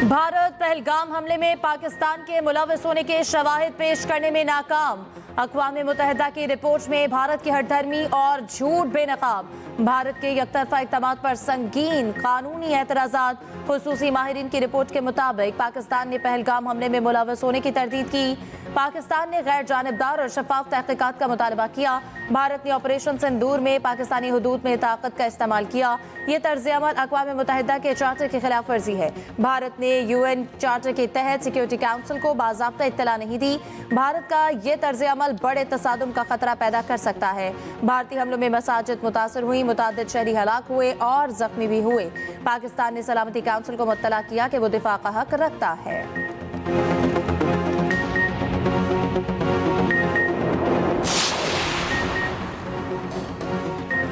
भारत पहलगाम हमले में पाकिस्तान के मुलविस होने के शवाहिद पेश करने में नाकाम। अक़वाम मुत्तहिदा की रिपोर्ट में भारत की हठधर्मी और झूठ बेनकाब। भारत के यकतरफा इक़दामात पर संगीन कानूनी एतराज़ात। खुसूसी माहिरीन की रिपोर्ट के मुताबिक पाकिस्तान ने पहलगाम हमले में मुलविस होने की तरदीद की। पाकिस्तान ने गैर जानिबदार और शफाफ तहक़ीक़ात का मुतालबा किया। भारत ने ऑपरेशन सिंदूर में पाकिस्तानी हुदूद में ताकत का इस्तेमाल किया। ये तर्ज़ अमल अक़वाम मुत्तहिदा के चार्टर की खिलाफ वर्जी है। भारत ने UN चार्टर के तहत सिक्योरिटी काउंसिल को बाज़ाब्ता इत्तला नहीं दी। भारत का ये तर्ज़ अमल बड़े तसादुम का खतरा पैदा कर सकता है। भारतीय हमलों में मसाजिद मुतासर हुई, मुतादिद शहरी हलाक हुए और जख्मी भी हुए। पाकिस्तान ने सलामती काउंसिल को मुत्तला किया कि वो दिफा का हक रखता है।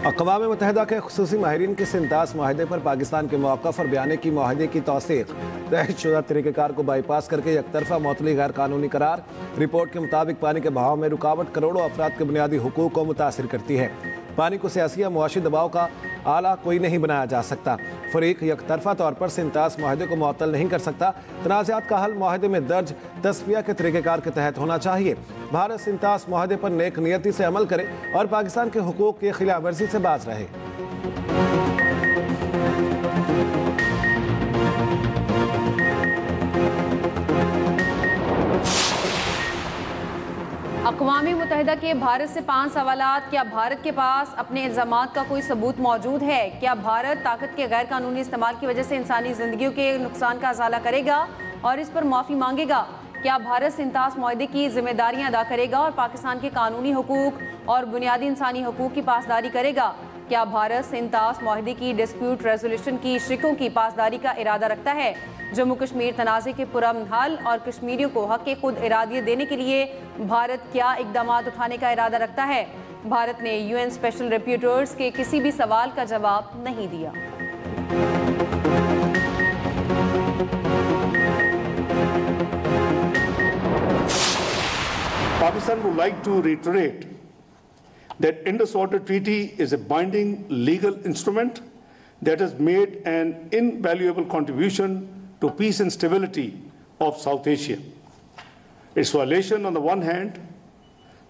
अक़वाम मुत्तहिदा के खुसूसी माहिरीन के सिंतास माहिदे पर पाकिस्तान के मौक़िफ़ और बयाने की माहिदे की तौसीक़ तयशुदा तरीक़ेकार को बाईपास करके एकतरफ़ा मअतली गैर कानूनी करार। रिपोर्ट के मुताबिक पानी के बहाव में रुकावट करोड़ों अफराद के बुनियादी हुकूक को मुतासिर करती है। पानी को सियासी या मुआशी दबाव का आला कोई नहीं बनाया जा सकता। फ़रीक यकतरफ़ा तौर पर सिंतास माहिदे को मुअत्तल नहीं कर सकता। तनाज़ात का हल माहिदे में दर्ज तस्फिया के तरीक़ेकार के तहत होना चाहिए। भारत सिंतास माहिदे पर नेक नियति से अमल करे और पाकिस्तान के हुकूक की खिलाफ वर्जी से बाज रहे। अक़वाम मुत्तहिदा के भारत से 5 सवालात। क्या भारत के पास अपने इल्ज़ामात का कोई सबूत मौजूद है? क्या भारत ताकत के गैर कानूनी इस्तेमाल की वजह से इंसानी ज़िंदगियों के नुकसान का अज़ाला करेगा और इस पर माफ़ी मांगेगा? क्या भारत सिंतास मुआहदे की जिम्मेदारियाँ अदा करेगा और पाकिस्तान के कानूनी हुकूक और बुनियादी इंसानी हुकूक की पासदारी करेगा? क्या भारत सिंतास मुआहदे की डिस्प्यूट रेजोल्यूशन की शिकों की पासदारी का इरादा रखता है? जम्मू कश्मीर तनाज़े के पुरअमन हल और कश्मीरियों को हक़ खुद इरादियत देने के लिए भारत क्या इक़दामात उठाने का इरादा रखता है? भारत ने UN स्पेशल रिपोर्टर्स के किसी भी सवाल का जवाब नहीं दिया। Pakistan would like to reiterate that Indus Water Treaty is a binding legal instrument that has made an invaluable contribution to peace and stability of South Asia. Its violation, on the one hand,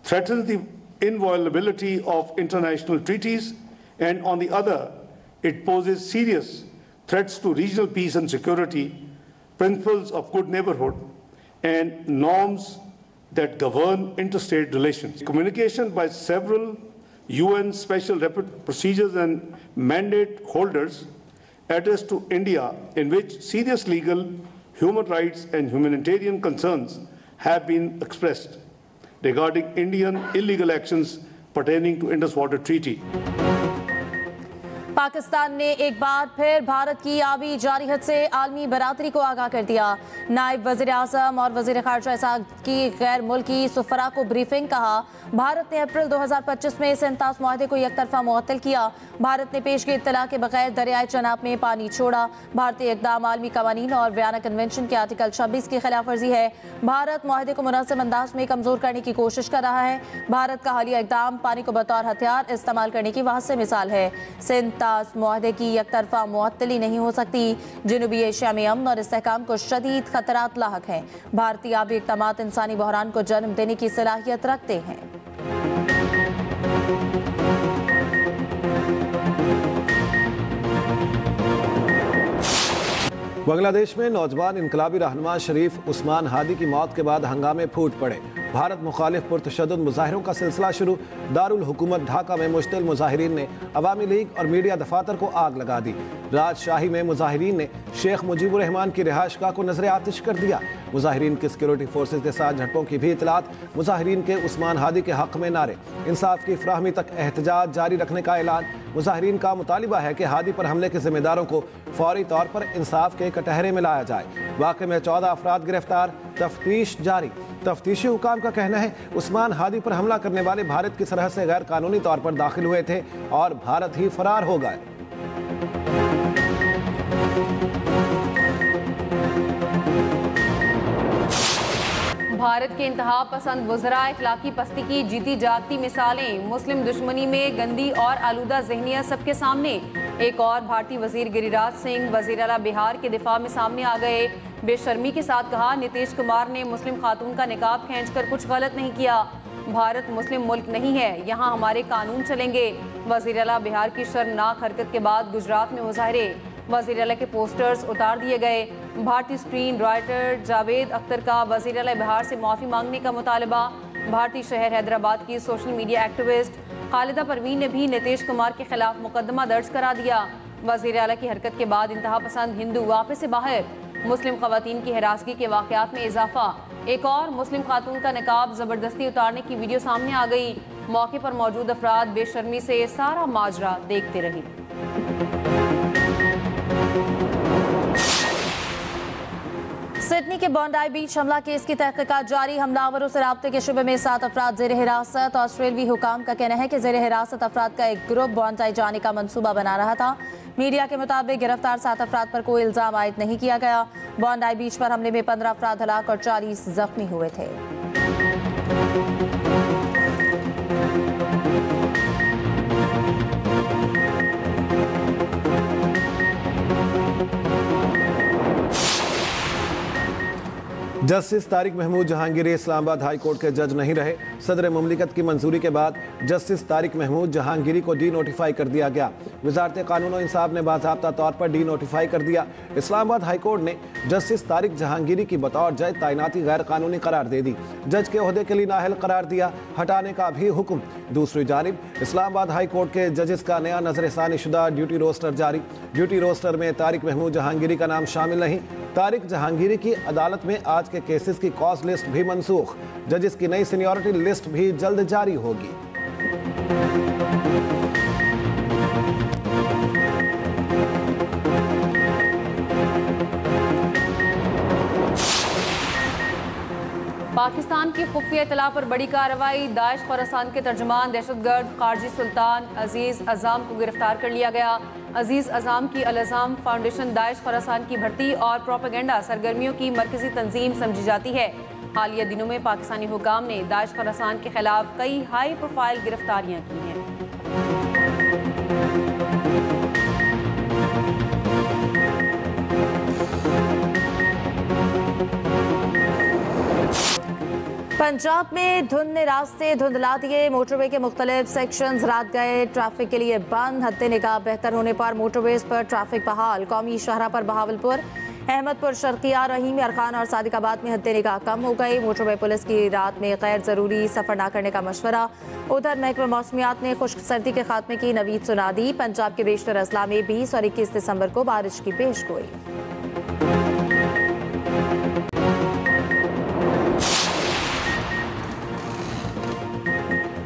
threatens the inviolability of international treaties, and on the other, it poses serious threats to regional peace and security, principles of good neighborhood, and norms that govern interstate relations. Communication by several UN special procedures and mandate holders addressed to India, in which serious legal, human rights and humanitarian concerns have been expressed regarding Indian illegal actions pertaining to Indus Water Treaty. Pakistan ने एक बार फिर भारत की आबी जारहियत से आलमी बरादरी को आगाह कर दिया। नायब वज़ीर आज़म और वज़ीर ख़ारिजा इसाक की गैर मुल्की सफ़रा को ब्रीफिंग। कहा, भारत ने अप्रैल 2025 में सिंतास मुआहदे को एकतरफा मुअत्तल किया। भारत ने पेशगी इत्तला के बगैर दरियाए चनाब में पानी छोड़ा। भारतीय इक़दाम आलमी कवानीन और वियना कन्वेंशन के आर्टिकल 26 की खिलाफ वर्जी है। भारत मुआहदे को मुनासिब अंदाज में कमज़ोर करने की कोशिश कर रहा है। भारत का हालिया इक़दाम पानी को बतौर हथियार इस्तेमाल करने की वाज़ेह मिसाल है। सिंतास मुआहदे की एकतरफा मुअत्तली नहीं हो सकती। जनूबी एशिया में अमन और इस्तेहकाम को शदीद खतरात लाहक हैं। भारतीय आबी इक़दामात इंसानी बहरान को जन्म देने की सलाहियत रखते हैं। बांग्लादेश में नौजवान इनकलाबी रहनुमा शरीफ उस्मान हादी की मौत के बाद हंगामे फूट पड़े। भारत मुखालिफ पुरतशद्दुद मुजाहिरों का सिलसिला शुरू। दारुल हुकूमत ढाका में मुश्तिल मुजाहिरीन ने अवामी लीग और मीडिया दफातर को आग लगा दी। राजशाही में मुजाहिरीन ने शेख मुजीबुर रहमान की रिहाइशगाह को नजर आतिश कर दिया। मुजाहिरीन की सिक्योरिटी फोर्सेज के साथ झड़पों की भी इतलात। मुजाहिरीन के उस्मान हादी के हक में नारे, इंसाफ की फ्राहमी तक एहतजाज जारी रखने का ऐलान। मुजाहिरीन का मुतालिबा है कि हादी पर हमले के जिम्मेदारों को फौरी तौर पर इंसाफ के कटहरे में लाया जाए। वाक़े में 14 अफराद गिरफ्तार, तफ्तीश जारी। तफ्तीशी हुकाम का कहना है उस्मान हादी पर हमला करने वाले भारत की सरहद से गैर कानूनी तौर पर दाखिल हुए थे और भारत ही फरार हो गए। भारत के इंतहा पसंद वज़रा इखलाकी पस्ती की जीती जागती मिसालें। मुस्लिम दुश्मनी में गंदी और आलूदा ज़हनियत सबके सामने। एक और भारतीय वज़ीर गिरिराज सिंह वज़ीर आला बिहार के दिफा में सामने आ गए। बेशर्मी के साथ कहा, नीतीश कुमार ने मुस्लिम खातून का निकाब खींचकर कुछ गलत नहीं किया। भारत मुस्लिम मुल्क नहीं है, यहाँ हमारे कानून चलेंगे। वज़ीर आला बिहार की शर्मनाक हरकत के बाद गुजरात में मुजाहरे, वज़ीर आला के पोस्टर्स उतार दिए गए। भारतीय स्क्रीन राइटर जावेद अख्तर का वज़ीर आला बिहार से माफ़ी मांगने का मुतालबा। भारतीय शहर हैदराबाद की social media activist Khalida Parveen ने भी नीतीश कुमार के खिलाफ मुकदमा दर्ज करा दिया। वज़ीर आला की हरकत के बाद इंतहा पसंद हिंदू वापस से बाहर, मुस्लिम खवातीन की हिरासगी के वाक़यात में इजाफा। एक और मुस्लिम खातून का निकाब ज़बरदस्ती उतारने की वीडियो सामने आ गई। मौके पर मौजूद अफराद बेशर्मी से सारा माजरा देखते रहे। सिडनी के बॉन्डाई बीच हमला केस की तहकीकात जारी, हमलावरों से राब्ते के शुबे में 7 अफराद जेर हिरासत। ऑस्ट्रेलियाई हुकाम का कहना है कि जेर हिरासत अफराद का एक ग्रुप बॉन्डाई जाने का मंसूबा बना रहा था। मीडिया के मुताबिक गिरफ्तार 7 अफराद पर कोई इल्जाम आयद नहीं किया गया। बॉन्डाई बीच पर हमले में 15 अफराद हलाक और 40 जख्मी हुए थे। Justice Tariq Mahmood Jahangiri Islamabad high court के जज नहीं रहे। सदर मुमलिकत की मंजूरी के बाद जस्टिस तारिक महमूद जहांगीरी को डी नोटिफाई कर दिया गया। वजारत कानून और इंसाफ ने बाज़ाब्ता तौर पर डी नोटिफाई कर दिया। इस्लामाबाद हाई कोर्ट ने जस्टिस तारिक जहांगीरी की बतौर जज तैनाती गैर कानूनी करार दे दी। जज के ओहदे के लिए नाअहल करार दिया, हटाने का भी हुक्म। दूसरी जानिब इस्लामाबाद हाई कोर्ट के जजेस का नया नजरसानी शुदा ड्यूटी रोस्टर जारी। ड्यूटी रोस्टर में तारिक महमूद जहांगीरी का नाम शामिल नहीं। तारिक जहांगीरी की अदालत में आज के केसेस की कॉज लिस्ट भी मनसूख। जजेस की नई सीनियरिटी लिस्ट भी जल्द जारी होगी। पाकिस्तान की खुफिया इतला पर बड़ी कार्रवाई, दाइश खुरासान के तर्जुमान दहशतगर्द खारजी सुल्तान अजीज अजाम को गिरफ्तार कर लिया गया। अजीज अजाम की अल अज़ाम फाउंडेशन दाइश खुरासान की भर्ती और प्रोपेगेंडा सरगर्मियों की मरकजी तंजीम समझी जाती है। हालिया दिनों में पाकिस्तानी हुकाम ने दाइश खुरासान के खिलाफ कई हाई प्रोफाइल गिरफ्तारियां की हैं। पंजाब में धुंध ने रास्ते धुंधला दिए। मोटरवे के मुख्तलिफ सेक्शंस रात गए ट्रैफिक के लिए बंद। हत्ते निगाह बेहतर होने पर मोटरवेज पर ट्रैफिक बहाल। कौमी शाहरा पर बहावलपुर, अहमदपुर, शर्किया, रहीम अरखान और सादिकाबाद में हत्ते निगाह कम हो गई। मोटरवे पुलिस की रात में गैर ज़रूरी सफ़र न करने का मशवरा। उधर महकमा मौसमियात ने खुश्क सर्दी के खात्मे की नवीद सुना दी। पंजाब के बेशतर अजला में 20 और 21 दिसंबर को बारिश की पेशगोई।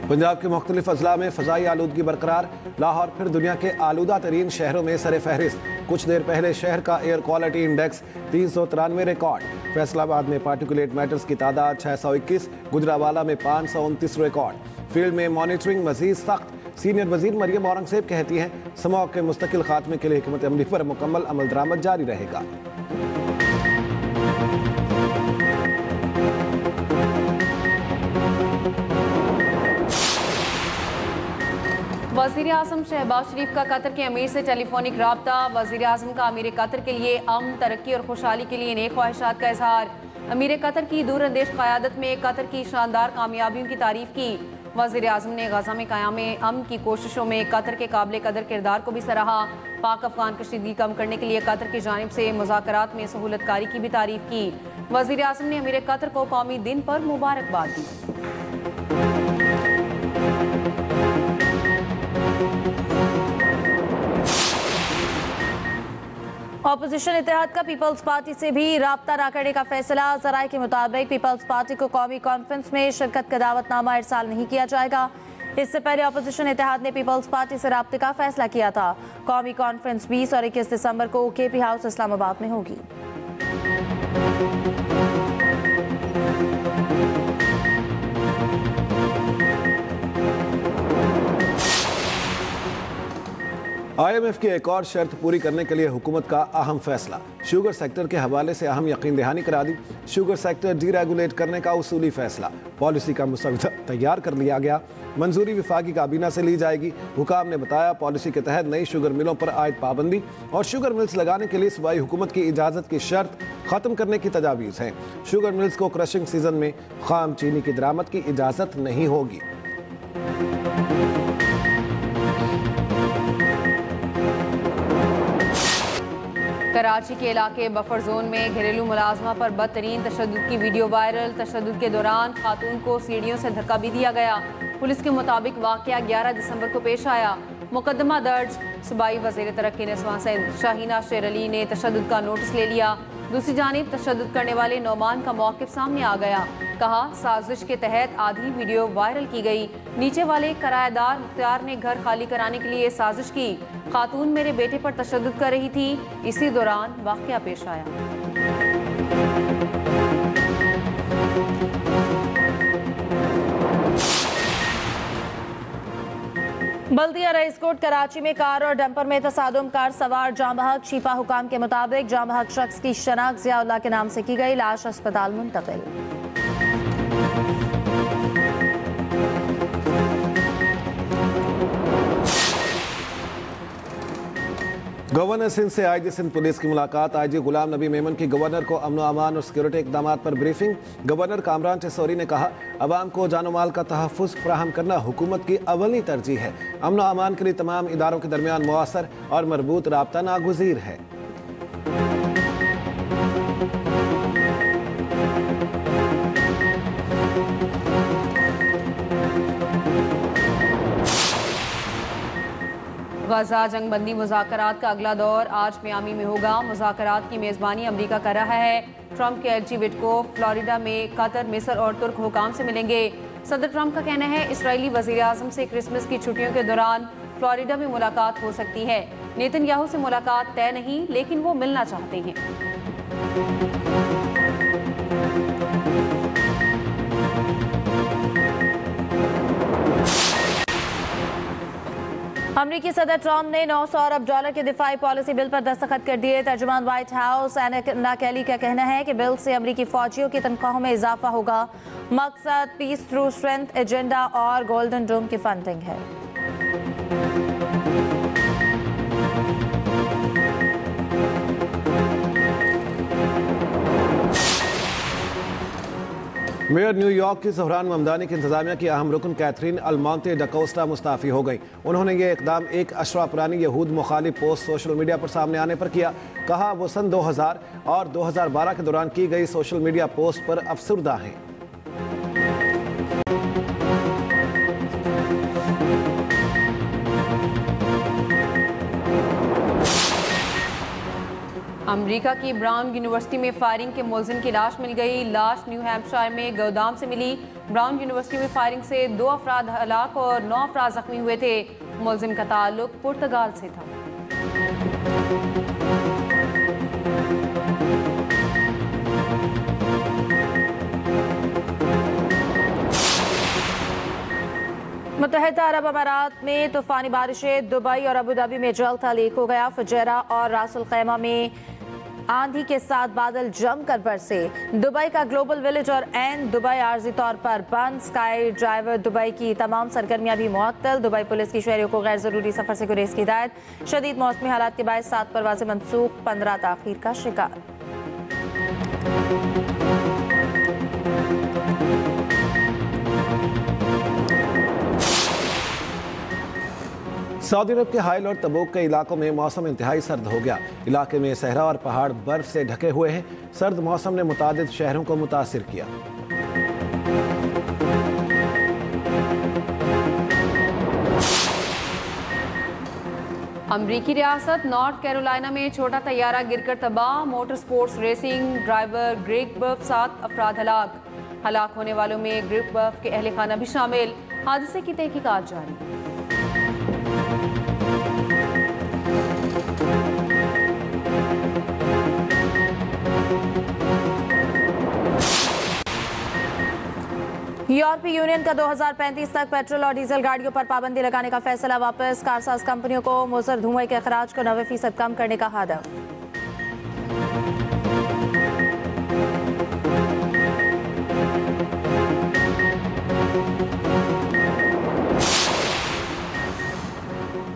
पंजाब के मुख्तलिफ अजला में फ़ज़ाई आलूदगी बरकरार। लाहौर फिर दुनिया के आलूदा तरीन शहरों में सर फहरिस्त। कुछ देर पहले शहर का air quality index 393 record. Faisalabad में पार्टिकुलेट मैटर्स की तादाद 621, गुजरावाला में 529 रिकॉर्ड। फील्ड में मॉनिटरिंग मजीद सख्त। सीनियर वजीर मरियम औरंगजेब कहती हैं स्मॉग के मुस्तकिल खात्मे के लिए हिकमत अमली पर मुकम्मल अमल दरामद जारी रहेगा। वज़ीर आज़म शहबाज शरीफ का कतर के अमीर से टेलीफोनिक राब्ता। वज़ीर आज़म का अमीर कतर के लिए अमन, तरक्की और खुशहाली के लिए नेक ख्वाहिशात का इजहार। अमीर कतर की दूरअंदेश क़यादत में कतर की शानदार कामयाबियों की तारीफ की। वज़ीर आज़म ने गज़ा में क़याम अमन की कोशिशों में कतर के काबिल कदर किरदार को भी सराहा। पाक अफ़गान कशीदगी कम करने के लिए कतर की जानिब से मुज़ाकरात में सहूलतकारी की भी तारीफ की। वज़ीर आज़म ने अमीर कतर को कौमी दिन पर मुबारकबाद दी। ऑपोजिशन इत्तेहाद का पीपल्स पार्टी से भी राब्ता न करने का फैसला। ज़राए के मुताबिक पीपल्स पार्टी को कौमी कॉन्फ्रेंस में शिरकत का दावतनामा इरसाल नहीं किया जाएगा। इससे पहले ऑपोजिशन इत्तेहाद ने पीपल्स पार्टी से राब्ते का फैसला किया था। कौमी कॉन्फ्रेंस 20 और 21 दिसंबर को केपी हाउस इस्लामाबाद में होगी। IMF की एक और शर्त पूरी करने के लिए हुकूमत का अहम फैसला। शुगर सेक्टर के हवाले से अहम यकीन दहानी करा दी। शुगर सेक्टर डीरेगुलेट करने का उसूली फैसला। पॉलिसी का मसौदा तैयार कर लिया गया। मंजूरी वफाकी काबीना से ली जाएगी। हुकाम ने बताया पॉलिसी के तहत नई शुगर मिलों पर आयद पाबंदी और शुगर मिल्स लगाने के लिए सूबाई हुकूमत की इजाज़त की शर्त ख़त्म करने की तजावीज़ है। शुगर मिल्स को क्रशिंग सीजन में खाम चीनी की दरामद की इजाज़त नहीं होगी। कराची के इलाके बफर जोन में घरेलू मुलाजमा पर बदतरीन तशद्दुद की वीडियो वायरल। तशद्दुद के दौरान खातून को सीढ़ियों से धक्का भी दिया गया। पुलिस के मुताबिक वाक़या 11 दिसंबर को पेश आया। मुकदमा दर्ज। सूबाई वज़ीर तरक्की नस्वां सैयद शाहीना शेर अली ने तशद्दुद का नोटिस ले लिया। दूसरी जानिब तशद्दुद करने वाले नौमान का मौक़िफ़ सामने आ गया। कहा साजिश के तहत आधी वीडियो वायरल की गई। नीचे वाले किराएदार मुख्तार ने घर खाली कराने के लिए साजिश की। खातून मेरे बेटे पर तशद्दुद कर रही थी। इसी दौरान वाक़या पेश आया। बल्दिया रईस कोट कराची में कार और डंपर में तसादुम। कार सवार जाम बहक। शिफा हुकाम के मुताबिक जाम बहक शख्स की शनाख्त ज़ियाउल्लाह के नाम से की गई। लाश अस्पताल मुंतकिल। गवर्नर सिंध से आईजी सिंध पुलिस की मुलाकात। आईजी गुलाम नबी मेमन की गवर्नर को अमन अमान और सिक्योरिटी इकदाम पर ब्रीफिंग। गवर्नर कामरान टेसोरी ने कहा अवाम को जानो माल का तहफ़्फ़ुज़ फराहम करना हुकूमत की अवली तरजीह है। अमन अमान के लिए तमाम इदारों के दरमियान मुअस्सर और मरबूत राब्ता नागुज़ीर है। गजा जंगबंदी मुज़ाकरात का अगला दौर आज मियामी में होगा। मुज़ाकरात की मेज़बानी अमरीका कर रहा है। ट्रंप के एलची विटकोफ फ्लोरिडा में कतर, मिस्र और तुर्क हुकाम से मिलेंगे। सदर ट्रंप का कहना है इसराइली वज़ीर आज़म से क्रिसमस की छुट्टियों के दौरान फ्लोरिडा में मुलाकात हो सकती है। नेतन्याहू से मुलाकात तय नहीं, लेकिन वो मिलना चाहते हैं। अमरीकी सदर ट्रंप ने 900 अरब डॉलर के दिफाई पॉलिसी बिल पर दस्तखत कर दिए। तर्जुमान व्हाइट हाउस एना कैली का कहना है कि बिल से अमरीकी फौजियों की तनख्वाहों में इजाफा होगा। मकसद पीस थ्रू स्ट्रेंथ एजेंडा और गोल्डन डोम की फंडिंग है। मेयर न्यूयॉर्क की ज़हरान ममदानी की इंतजामिया की अहम रुकन कैथरीन अल्मोंते डकोस्टा मुस्ताफ़ी हो गई। उन्होंने ये इकदाम एक अशरा पुरानी यहूद मुखालिफ पोस्ट सोशल मीडिया पर सामने आने पर किया। कहा वो सन 2000 और 2012 के दौरान की गई सोशल मीडिया पोस्ट पर अफसुर्दा हैं। अमेरिका की ब्राउन यूनिवर्सिटी में फायरिंग के मुलजिम की लाश मिल गई। लाश न्यू हैम्पशायर में गोदाम से मिली। ब्राउन यूनिवर्सिटी में फायरिंग से 2 अफराद हलाक और 9 अफराद जख्मी हुए थे। मुलजिम का ताल्लुक पुर्तगाल से था। मुत्तहिदा अरब अमारात में तूफानी बारिशें। दुबई और अबू धाबी में जल था लीक हो गया। फुजैरा और रासुल खैमा में आंधी के साथ बादल जमकर बरसे। दुबई का ग्लोबल विलेज और एन दुबई आर्जी तौर पर बंद। स्काई ड्राइवर दुबई की तमाम सरगर्मियां भी मुअत्तल। दुबई पुलिस की शहरियों को गैर जरूरी सफर से गुरेज की हिदायत। शदीद मौसमी हालात के बायस 7 परवाजें मनसूख, 15 ताखीर का शिकार। सऊदी अरब के हाइल और तबूक के इलाकों में मौसम इंतहाई सर्द हो गया। इलाके में सहरा और पहाड़ बर्फ से ढके हुए हैं। सर्द मौसम ने मुतादिद शहरों को मुतासिर किया। अमरीकी रियासत नॉर्थ कैरोलिना में छोटा तैयारा गिरकर तबाह। Motor sports racing driver Greg बर्फ 7 अफराद हलाक होने वालों में ग्रेग बर्फ के अहले खाना भी शामिल। हादसे की तहकीकात जारी। यूरोपीय यूनियन का 2035 तक पेट्रोल और डीजल गाड़ियों पर पाबंदी लगाने का फैसला वापस। कारसाज कंपनियों को मुज़र धुएं के अखराज को 90% कम करने का हदफ।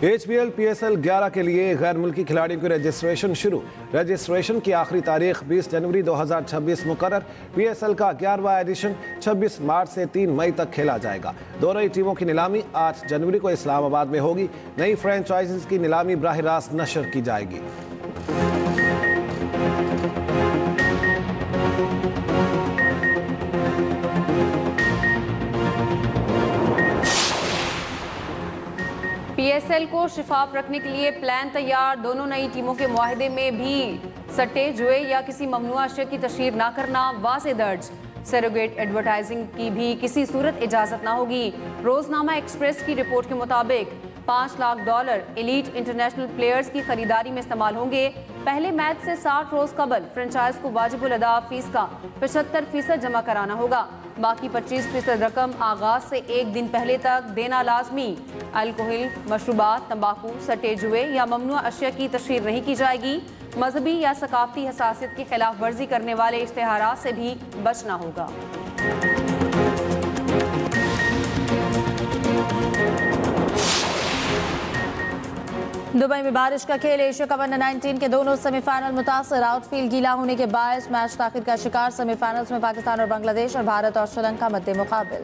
HBL PSL 11 के लिए गैर मुल्की खिलाड़ियों की रजिस्ट्रेशन शुरू। रजिस्ट्रेशन की आखिरी तारीख 20 जनवरी 2026 मुकर्रर। PSL का 11वां एडिशन 26 मार्च से 3 मई तक खेला जाएगा। दोनों ही टीमों की नीलामी 8 जनवरी को इस्लामाबाद में होगी। नई फ्रेंचाइजीज की नीलामी बराह रास्त नशर की जाएगी। PSL को शिफाफ रखने के लिए प्लान तैयार। दोनों नई टीमों के मुआहदे में भी सट्टे, जुए या किसी ममनुआ अशिया की तशहीर ना करना वाज़े दर्ज। सरोगेट एडवर्टाइजिंग की भी किसी सूरत इजाज़त ना होगी। रोजनामा एक्सप्रेस की रिपोर्ट के मुताबिक $5 लाख एलीट इंटरनेशनल प्लेयर्स की खरीदारी में इस्तेमाल होंगे। पहले मैच से 60 रोज कबल फ्रेंचाइज को वाजिबुल अदा फीस का 75% जमा कराना होगा। बाकी 25% रकम आगाज से एक दिन पहले तक देना लाजमी। अल्कोहल, मशरूबात, तंबाकू, सट्टे, जुए या ममनुआ अशिया की तशहीर नहीं की जाएगी। मजहबी या सकाफती हसासियत की खिलाफ वर्जी करने वाले इश्तिहारात से भी बचना होगा। दुबई में बारिश का खेल। एशिया कप अंडर-19 के दोनों सेमीफाइनल मुतासर। आउटफील्ड गीला होने के बायस मैच ताखिर का शिकार। सेमीफाइनल्स में पाकिस्तान और बांग्लादेश और भारत और श्रीलंका मद्दे मुकाबिल।